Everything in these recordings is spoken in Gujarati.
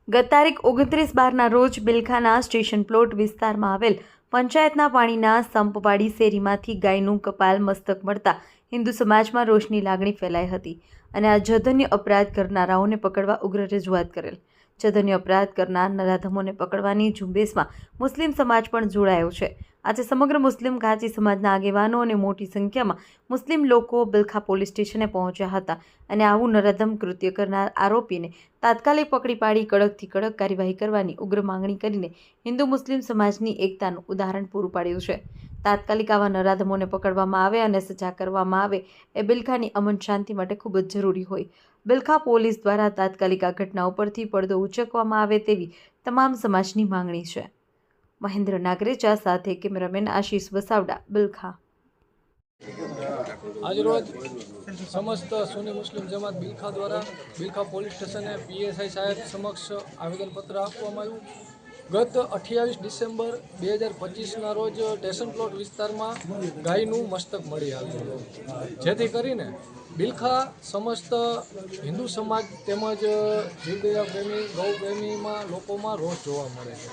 ગત તારીખ 29/12ના રોજ બિલખાના સ્ટેશન પ્લોટ વિસ્તારમાં આવેલ પંચાયતના પાણીના સંપવાડી શેરીમાંથી ગાયનું કપાલ મસ્તક મળતા હિન્દુ સમાજમાં રોષની લાગણી ફેલાઈ હતી અને આ જઘન્ય અપરાધ કરનારાઓને પકડવા ઉગ્ર રજૂઆત કરેલ. જઘન્ય અપરાધ કરનાર નરાધમોને પકડવાની ઝુંબેશમાં મુસ્લિમ સમાજ પણ જોડાયો છે. આજે સમગ્ર મુસ્લિમ ઘાંચી સમાજના આગેવાનો અને મોટી સંખ્યામાં મુસ્લિમ લોકો બિલખા પોલીસ સ્ટેશને પહોંચ્યા હતા અને આવું નરાધમ કૃત્ય કરનાર આરોપીને તાત્કાલિક પકડી પાડી કડકથી કડક કાર્યવાહી કરવાની ઉગ્ર માંગણી કરીને હિન્દુ મુસ્લિમ સમાજની એકતાનું ઉદાહરણ પૂરું પાડ્યું છે. તાત્કાલિક આવા નરાધમોને પકડવામાં આવે અને સજા કરવામાં આવે એ બિલખાની અમન શાંતિ માટે ખૂબ જ જરૂરી હોય. બિલખા પોલીસ દ્વારા તાત્કાલિક આ ઘટના ઉપરથી પડદો ઉચકવામાં આવે તેવી તમામ સમાજની માંગણી છે. મહેન્દ્ર નાગરેચા સાથે કેમેરામેન આશીષ વસાવડા, બિલખા. આજરોજ સમસ્ત સુન્ની મુસ્લિમ જમાત બિલખા દ્વારા બિલખા પોલીસ સ્ટેશને PSI સાહેબ સમક્ષ આવેદનપત્ર આપવામાં આવ્યું. ગત 28 ડિસેમ્બર 2025ના રોજ સ્ટેશન પ્લોટ વિસ્તારમાં ગાયનું મસ્તક મળી આવ્યું, જેથી કરીને બિલખા સમસ્ત હિન્દુ સમાજ તેમજ જીવદયા પ્રેમી ગૌ પ્રેમીમાં લોકોમાં રોષ જોવા મળે છે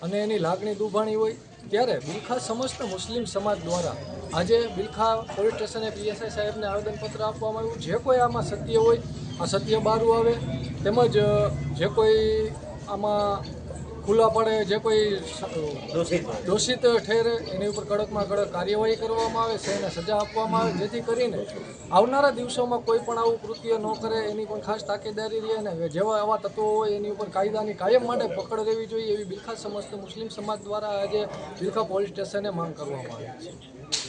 અને એની લાગણી દુભાણી હોય ત્યારે બિલખા સમસ્ત મુસ્લિમ સમાજ દ્વારા આજે બિલખા પોલીસ સ્ટેશને PSI સાહેબને આવેદનપત્ર આપવામાં આવ્યું. જે કોઈ આમાં સત્ય હોય આ સત્ય બહાર આવે, તેમજ જે કોઈ આમાં ખુલ્લા પડે, જે કોઈ દોષિત ઠેરે એની ઉપર કડકમાં કડક કાર્યવાહી કરવામાં આવે છે, એને સજા આપવામાં આવે, જેથી કરીને આવનારા દિવસોમાં કોઈ પણ આવું કૃત્ય ન કરે એની પણ ખાસ તાકીદારી રહે અને જેવા આવા તત્વો હોય એની ઉપર કાયદાની કાયમ માટે પકડ રહેવી જોઈએ એવી બિલખા સમસ્ત મુસ્લિમ સમાજ દ્વારા આજે બિલખા પોલીસ સ્ટેશને માંગ કરવામાં આવી છે.